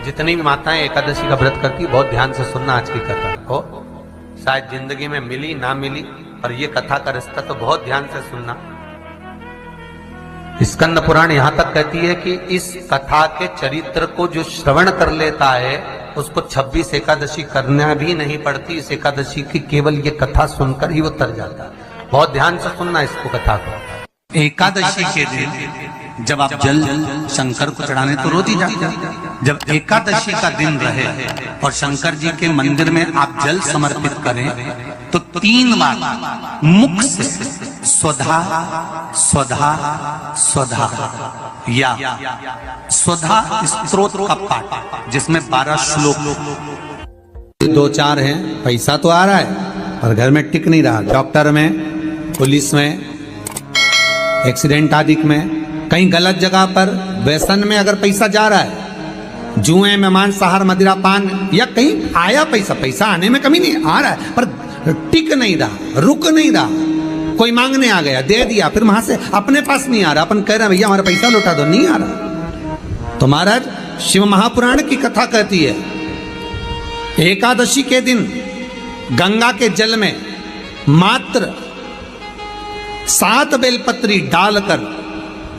जितनी भी माताएं एकादशी का व्रत करती है, बहुत ध्यान से सुनना आज की कथा को। शायद जिंदगी में मिली ना मिली, पर ये कथा का रिश्ता तो बहुत ध्यान से सुनना। स्कंद पुराण यहां तक कहती है कि इस कथा के चरित्र को जो श्रवण कर लेता है उसको 26 एकादशी करना भी नहीं पड़ती। इस एकादशी की केवल ये कथा सुनकर ही वो तर जाता है। बहुत ध्यान से सुनना इसको, कथा को। एकादशी के दिन जब आप जल शंकर को चढ़ाने तो रोज ही जाते हैं। जब एकादशी का दिन रहे और शंकर जी के मंदिर में आप जल समर्पित करें तो 3 बार मुख से स्वधा स्वधा स्वधा या स्वधा स्तोत्र का पाठ, जिसमें 12 श्लोक 2-4 हैं। पैसा तो आ रहा है पर घर में टिक नहीं रहा। डॉक्टर में, पुलिस में, एक्सीडेंट आदि में, कहीं गलत जगह पर, व्यसन में अगर पैसा जा रहा है, जुए में, मांसाहार, मदिरा पान, या कहीं आया पैसा आने में कमी नहीं, आ रहा है पर टिक नहीं रहा, रुक नहीं रहा। कोई मांगने आ गया, दे दिया, फिर वहां से अपने पास नहीं आ रहा, अपन कह रहे हैं भैया हमारा पैसा लौटा दो, नहीं आ रहा। तो महाराज शिव महापुराण की कथा कहती है एकादशी के दिन गंगा के जल में मात्र 7 बेलपत्री डालकर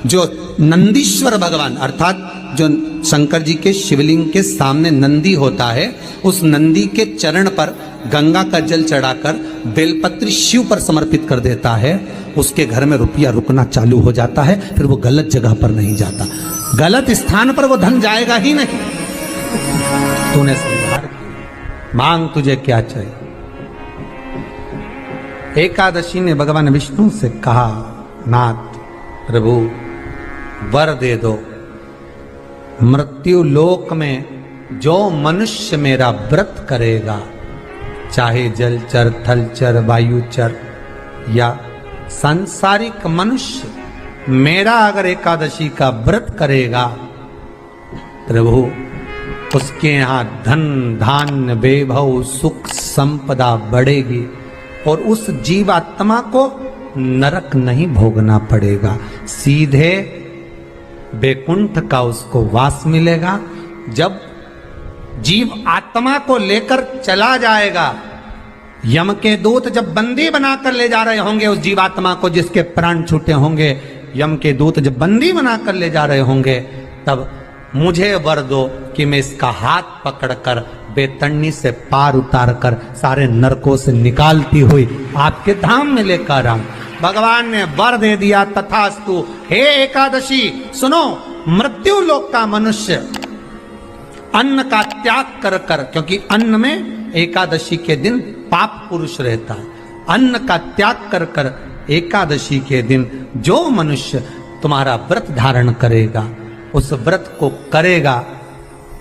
जो नंदीश्वर भगवान अर्थात जो शंकर जी के शिवलिंग के सामने नंदी होता है, उस नंदी के चरण पर गंगा का जल चढ़ाकर बेलपत्री शिव पर समर्पित कर देता है, उसके घर में रुपया रुकना चालू हो जाता है। फिर वो गलत जगह पर नहीं जाता, गलत स्थान पर वो धन जाएगा ही नहीं। तूने संहार किया, मांग तुझे क्या चाहिए। एकादशी ने भगवान विष्णु से कहा, नाथ प्रभु वर दे दो, मृत्यु लोक में जो मनुष्य मेरा व्रत करेगा, चाहे जलचर, थलचर, वायुचर या सांसारिक मनुष्य, मेरा अगर एकादशी का व्रत करेगा प्रभु, उसके यहाँ धन धान्य वैभव सुख संपदा बढ़ेगी और उस जीवात्मा को नरक नहीं भोगना पड़ेगा, सीधे बैकुंठ का उसको वास मिलेगा। जब जीव आत्मा को लेकर चला जाएगा, यम के दूत जब बंदी बनाकर ले जा रहे होंगे उस जीवात्मा को जिसके प्राण छूटे होंगे, यम के दूत जब बंदी बनाकर ले जा रहे होंगे, तब मुझे वर दो कि मैं इसका हाथ पकड़कर बेतन्नी से पार उतार कर सारे नरकों से निकालती हुई आपके धाम में लेकर आऊं। भगवान ने वर दे दिया, तथास्तु। हे एकादशी सुनो, मृत्यु लोक का मनुष्य अन्न का त्याग कर कर, क्योंकि अन्न में एकादशी के दिन पाप पुरुष रहता है, अन्न का त्याग कर कर एकादशी के दिन जो मनुष्य तुम्हारा व्रत धारण करेगा, उस व्रत को करेगा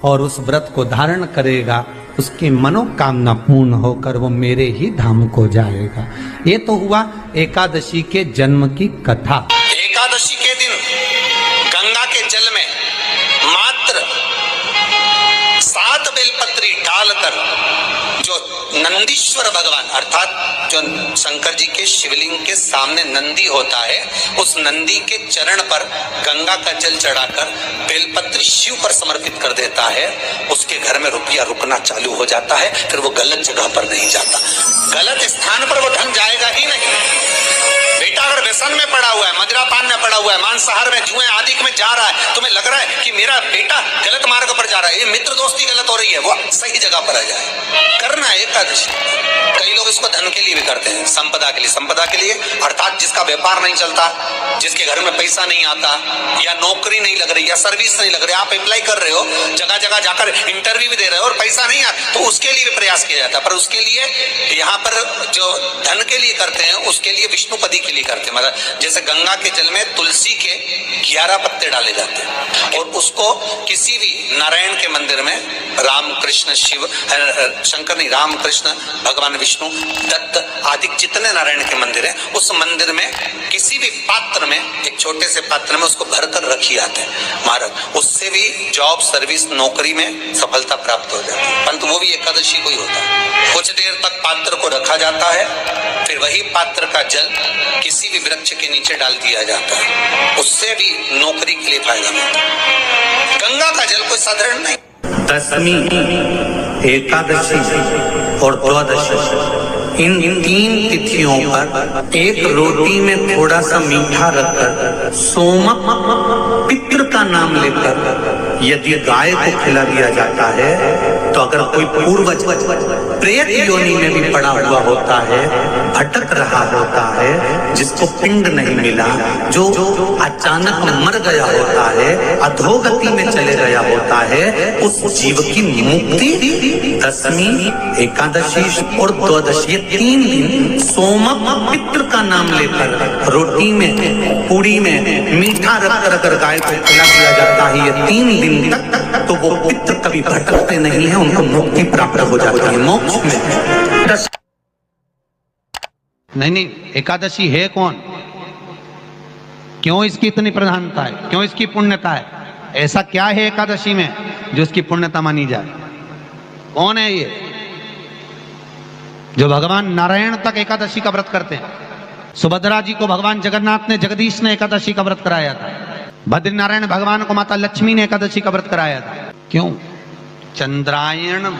और उस व्रत को धारण करेगा, उसकी मनोकामना पूर्ण होकर वो मेरे ही धाम को जाएगा। ये तो हुआ एकादशी के जन्म की कथा। एकादशी के दिन गंगा के जल में मात्र 7 बेलपत्री डालकर जो नंदीश्वर भगवान अर्थात जो शंकर जी के शिवलिंग के सामने नंदी होता है, उस नंदी के चरण पर गंगा का जल चढ़ाकर बेलपत्री शिव पर समर्पित कर देता है, उसके घर में रुपया रुकना चालू हो जाता है। फिर वो गलत जगह पर नहीं जाता, गलत स्थान पर वो धन जाएगा ही नहीं। बेटा अगर व्यसन में पड़ा हुआ है, मदिरा पान में पड़ा हुआ है, मांसाहार में, जुए आदि में जा रहा है, तुम्हें लग रहा है कि मेरा बेटा गलत मार्ग पर जा रहा है, ये मित्र दोस्ती गलत हो रही है, वो सही जगह पर आ जाए। करना है एकादशी। कई लोग इसको धन के लिए भी करते हैं, संपदा के लिए। संपदा के लिए अर्थात जिसका व्यापार नहीं चलता, जिसके घर में पैसा नहीं आता, या नौकरी नहीं लग रही, या सर्विस नहीं लग रही, आप अप्लाई कर रहे हो, जगह जगह जाकर इंटरव्यू भी दे रहे हो और पैसा नहीं आता, तो उसके लिए भी प्रयास किया जाता है। पर उसके लिए यहाँ पर जो धन के लिए करते हैं, उसके लिए विष्णुपदी के लिए करते हैं। मतलब जैसे गंगा के जल में तुलसी के 11 पत्ते डाले जाते हैं और उसको किसी भी नारायण के मंदिर में राम कृष्ण शिव शंकर नहीं, राम कृष्ण भगवान विष्णु दत्त आदि जितने नारायण के मंदिर हैं, उस मंदिर में किसी भी पात्र में, एक छोटे से पात्र में उसको भर कर रखी जाते हैं महाराज। उससे भी जॉब सर्विस नौकरी में सफलता प्राप्त हो जाती है, परंतु वो भी एकादशी को ही होता है। कुछ देर तक पात्र को रखा जाता है, फिर वही पात्र का जल किसी भी वृक्ष के नीचे डाल दिया जाता है, उससे भी नौकरी के लिए फायदा मिलता है। गंगा का जल कोई साधारण नहीं। दशमी, एकादशी और द्वादशी, इन 3 तिथियों पर एक रोटी में थोड़ा सा मीठा रखकर सोमक पितृ का नाम लेकर यदि गाय को खिला दिया जाता है तो अगर कोई पूर्वज प्रेत योनि में भी पड़ा हुआ होता है, भटक रहा होता है, जिसको पिंड नहीं मिला, जो अचानक मर गया होता है, अधोगति में चले गया होता है, उस जीव की मुक्ति दशमी, एकादशी और द्वादशी 3 दिन सोमक पितृ का नाम लेकर रोटी में, पूड़ी में मीठा रखकर अगर गाय को खिला दिया जाता है ये 3 दिन तक, तो वो पितृ कभी भटकते नहीं है, उनको मुक्ति प्राप्त हो जाती है, मोक्ष में। नहीं, एकादशी है कौन? क्यों इसकी इतनी प्रधानता है? क्यों इसकी पुण्यता है? ऐसा क्या है एकादशी में जो इसकी पुण्यता मानी जाए? कौन है ये जो भगवान नारायण तक एकादशी का व्रत करते हैं? सुभद्रा जी को भगवान जगन्नाथ ने, जगदीश ने एकादशी का व्रत कराया था। बद्रीनारायण भगवान को माता लक्ष्मी ने एकादशी का व्रत कराया था। क्यों? चंद्रायण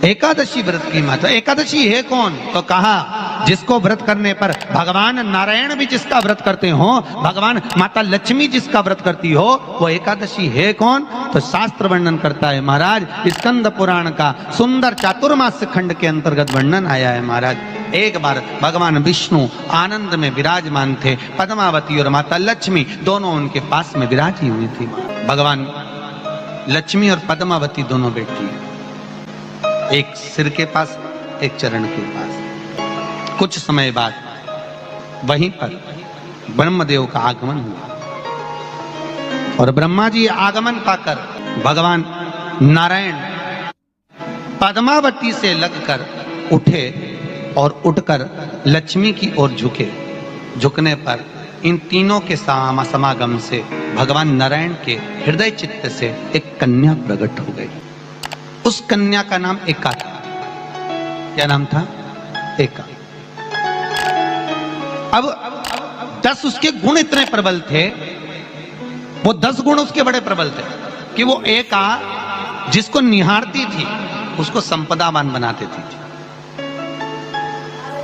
एकादशी व्रत की माता। एकादशी है कौन? तो कहा जिसको व्रत करने पर भगवान नारायण भी जिसका व्रत करते हो, भगवान माता लक्ष्मी जिसका व्रत करती हो, वो एकादशी है कौन? तो शास्त्र वर्णन करता है महाराज, स्कंद पुराण का सुंदर चातुर्मास्य खंड के अंतर्गत वर्णन आया है महाराज। एक बार भगवान विष्णु आनंद में विराजमान थे, पद्मावती और माता लक्ष्मी दोनों उनके पास में विराजी हुई थी। भगवान लक्ष्मी और पद्मावती दोनों बेटी, एक सिर के पास, एक चरण के पास। कुछ समय बाद वहीं पर ब्रह्मदेव का आगमन हुआ और ब्रह्मा जी आगमन पाकर भगवान नारायण पद्मावती से लगकर उठे और उठकर लक्ष्मी की ओर झुके। झुकने पर इन तीनों के समागम से भगवान नारायण के हृदय चित्त से एक कन्या प्रकट हो गई। उस कन्या का नाम एका था। क्या नाम था? एका। अब 10 उसके गुण इतने प्रबल थे, वो 10 गुण उसके बड़े प्रबल थे कि वो एका जिसको निहारती थी उसको संपदावान बना देती थी,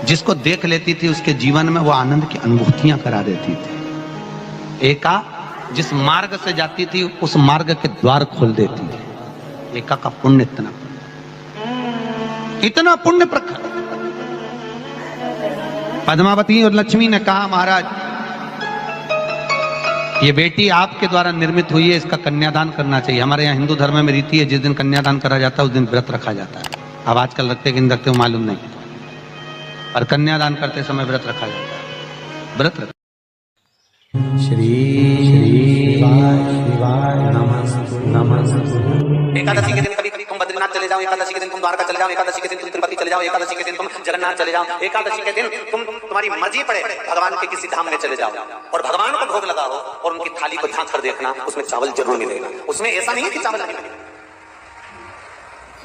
जिसको देख लेती थी उसके जीवन में वो आनंद की अनुभूतियां करा देती थी। एका जिस मार्ग से जाती थी उस मार्ग के द्वार खोल देती थी। एका का पुण्य इतना पुण्य प्रखर। पद्मावती और लक्ष्मी ने कहा महाराज ये बेटी आपके द्वारा निर्मित हुई है, इसका कन्यादान करना चाहिए। हमारे यहाँ हिंदू धर्म में रीति है जिस दिन कन्यादान करा जाता है उस दिन व्रत रखा जाता है। अब आजकल रखते कि नहीं रखते हो मालूम नहीं, और कन्यादान करते समय व्रत रखा जाता है। व्रत रख श्री शिवाय नमः। एकादशी के दिन कभी कभी तुम बद्रीनाथ चले जाओ, एकादशी के दिन तुम द्वारका चले जाओ, एकादशी के दिन तुम तिरुपति चले जाओ, एकादशी के दिन तुम जगन्नाथ चले जाओ, एकादशी के दिन तुम तुम्हारी मर्जी पड़े भगवान के किसी धाम में चले जाओ और भगवान को भोग लगाओ और उनकी थाली को झांक कर देखना, उसमें चावल जरूर मिलेगा। उसमें ऐसा नहीं है कि चावल नहीं मिलेगा।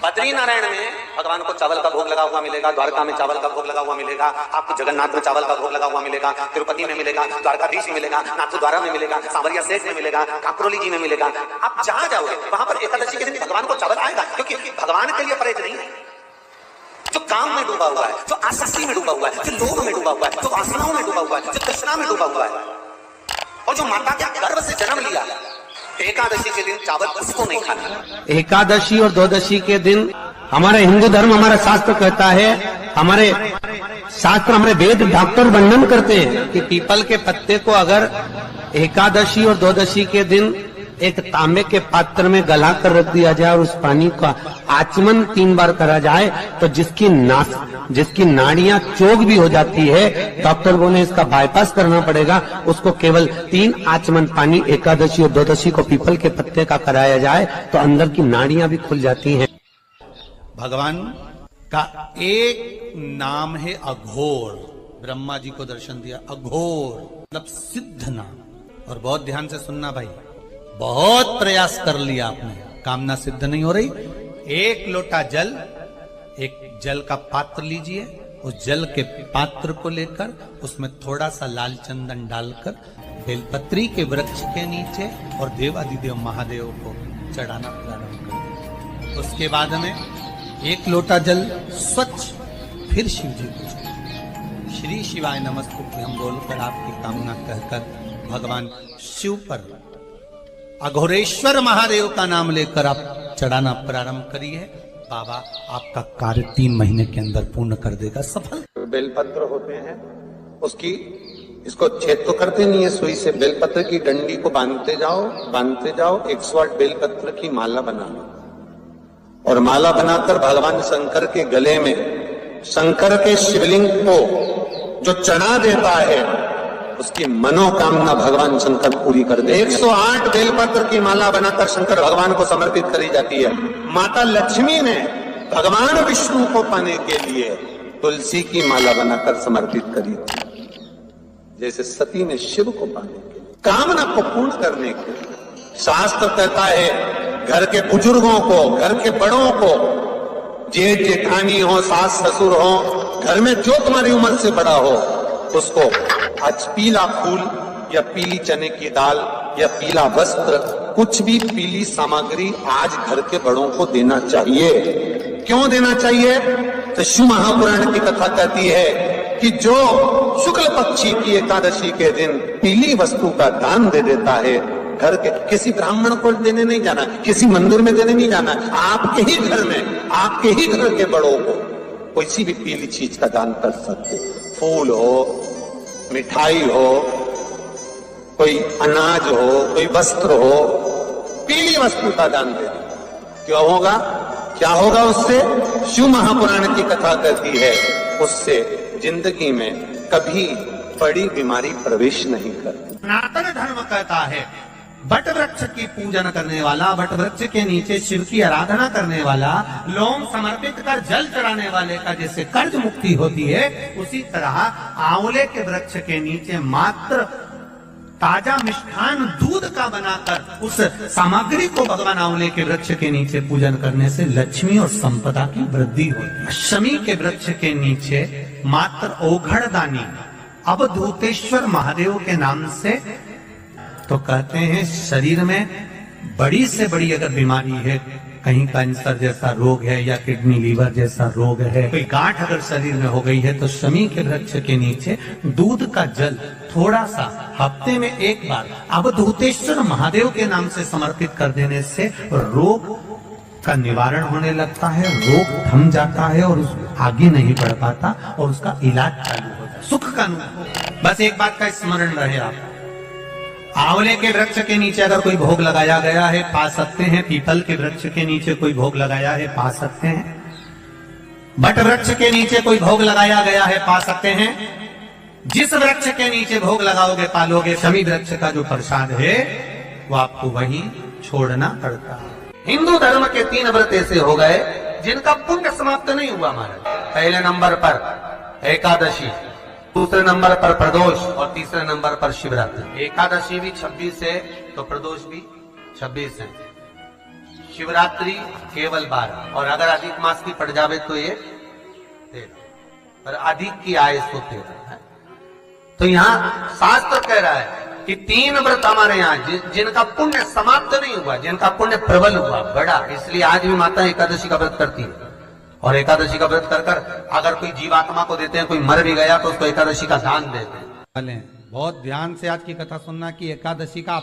बद्रीनारायण में भगवान को चावल का भोग लगा हुआ मिलेगा, द्वारका में चावल का भोग लगा हुआ मिलेगा, आपको जगन्नाथ में चावल का भोग लगा हुआ मिलेगा, तिरुपति में मिलेगा, द्वारकाधीश में मिलेगा, नाथद्वारा में मिलेगा, सांवरिया सेठ में मिलेगा, काकरोली जी में मिलेगा। आप जहां जाओगे वहां पर एकादशी के दिन भगवान को चावल आएगा, क्योंकि भगवान के लिए परहेज नहीं है। जो काम में डूबा हुआ है, जो आसक्ति में डूबा हुआ है, जो लोभ में डूबा हुआ है, जो वासनाओं में डूबा हुआ है, जो तृष्णा में डूबा हुआ है, और जो माता के गर्भ से जन्म लिया, एकादशी के दिन चावल उसको नहीं खाना। एकादशी और द्वादशी के दिन हमारे हिंदू धर्म, हमारा शास्त्र कहता है, हमारे शास्त्र, हमारे वेद डॉक्टर वर्णन करते हैं कि पीपल के पत्ते को अगर एकादशी और द्वादशी के दिन एक तांबे के पात्र में गला कर रख दिया जाए और उस पानी का आचमन 3 बार करा जाए तो जिसकी नाड़ियां चोक भी हो जाती है, डॉक्टर बोले इसका बाईपास करना पड़ेगा, उसको केवल 3 आचमन पानी एकादशी और द्वादशी को पीपल के पत्ते का कराया जाए तो अंदर की नाड़ियां भी खुल जाती हैं। भगवान का एक नाम है अघोर। ब्रह्मा जी को दर्शन दिया, अघोर मतलब सिद्ध नाम। और बहुत ध्यान से सुनना भाई, बहुत प्रयास कर लिया आपने, कामना सिद्ध नहीं हो रही। 1 लोटा जल, एक जल का पात्र लीजिए, उस जल के पात्र को लेकर उसमें थोड़ा सा लाल चंदन डालकर बेलपत्री के वृक्ष के नीचे और देवादिदेव महादेव को चढ़ाना प्रारंभ कर। उसके बाद में एक लोटा जल स्वच्छ फिर शिव जी को श्री शिवाय नमस्तुभ्यं हम बोलकर आपकी कामना कहकर भगवान शिव पर अघोरेश्वर महादेव का नाम लेकर आप चढ़ाना प्रारंभ करिए। बाबा आपका कार्य 3 महीने के अंदर पूर्ण कर देगा, सफल। बेलपत्र होते हैं, उसकी इसको छेद तो करते नहीं है सुई से, बेलपत्र की डंडी को बांधते जाओ 108 बेलपत्र की माला बना लो और माला बनाकर भगवान शंकर के गले में, शंकर के शिवलिंग को जो चढ़ा देता है उसकी मनोकामना भगवान शंकर पूरी कर दे। 108 बेलपत्र की माला बनाकर शंकर भगवान को समर्पित करी जाती है। माता लक्ष्मी ने भगवान विष्णु को पाने के लिए तुलसी की माला बनाकर समर्पित करी थी, जैसे सती ने शिव को पाने के लिए, कामना को पूर्ण करने के लिए। शास्त्र कहता है घर के बुजुर्गों को, घर के बड़ों को, जेठ जेठानी हो, सास ससुर हो, घर में जो तुम्हारी उम्र से बड़ा हो, उसको आज पीला फूल या पीली चने की दाल या पीला वस्त्र, कुछ भी पीली सामग्री आज घर के बड़ों को देना चाहिए। क्यों देना चाहिए? तो शिव महापुराण की कथा कहती है कि जो शुक्ल पक्षी की एकादशी के दिन पीली वस्तु का दान दे देता है, घर के किसी ब्राह्मण को देने नहीं जाना, किसी मंदिर में देने नहीं जाना, आपके ही घर में, आपके ही घर के बड़ों को किसी भी पीली चीज का दान कर सकते। फूल हो, मिठाई हो, कोई अनाज हो, कोई वस्त्र हो, पीली वस्तु का दान दे। क्यों होगा? क्या होगा उससे? शिव महापुराण की कथा कहती है उससे जिंदगी में कभी बड़ी बीमारी प्रवेश नहीं करती। सनातन धर्म कहता है बट वृक्ष की पूजन करने वाला, बट वृक्ष के नीचे शिव की आराधना करने वाला, लोम समर्पित कर जल चढ़ाने वाले का जैसे कर्ज मुक्ति होती है, उसी तरह आंवले के वृक्ष के नीचे मात्र ताजा मिष्ठान दूध का बनाकर उस सामग्री को भगवान आंवले के वृक्ष के नीचे पूजन करने से लक्ष्मी और संपदा की वृद्धि होती है। शमी के वृक्ष के नीचे मात्र ओघड़दानी अवधूतेश्वर महादेव के नाम से, तो कहते हैं शरीर में बड़ी से बड़ी अगर बीमारी है, कहीं कैंसर जैसा रोग है या किडनी लीवर जैसा रोग है, कोई गांठ अगर शरीर में हो गई है, तो शमी के वृक्ष के नीचे दूध का जल थोड़ा सा हफ्ते में एक बार अवधूतेश्वर महादेव के नाम से समर्पित कर देने से रोग का निवारण होने लगता है, रोग थम जाता है और आगे नहीं बढ़ पाता और उसका इलाज चालू हो जाता है, सुख का अनुभव। बस एक बात का स्मरण रहे, आप आंवले के वृक्ष के नीचे अगर कोई भोग लगाया गया है पा सकते हैं, पीपल के वृक्ष के नीचे कोई भोग लगाया है पा सकते हैं, बट वृक्ष के नीचे कोई भोग लगाया गया है पा सकते हैं। जिस वृक्ष के नीचे भोग लगाओगे पालोगे, शमी वृक्ष का जो प्रसाद है वो आपको वहीं छोड़ना पड़ता है। हिंदू धर्म के 3 व्रत ऐसे हो गए जिनका पुण्य समाप्त नहीं हुआ महाराज। पहले नंबर पर एकादशी, दूसरे नंबर पर प्रदोष और तीसरे नंबर पर शिवरात्रि। एकादशी भी 26 है तो प्रदोष भी 26 है, शिवरात्रि केवल 12, और अगर अधिक मास की पड़ जावे तो ये 13, और अधिक की आय तो 13 है। तो यहाँ शास्त्र कह रहा है कि 3 व्रत हमारे यहाँ जिनका पुण्य समाप्त नहीं हुआ, जिनका पुण्य प्रबल हुआ, बड़ा, इसलिए आज भी माता एकादशी का व्रत करती है। और एकादशी का व्रत कर अगर कोई जीवात्मा को देते हैं, कोई मर भी गया तो उसको एकादशी का दान देते हैं। बहुत ध्यान से आज की कथा सुनना कि एकादशी का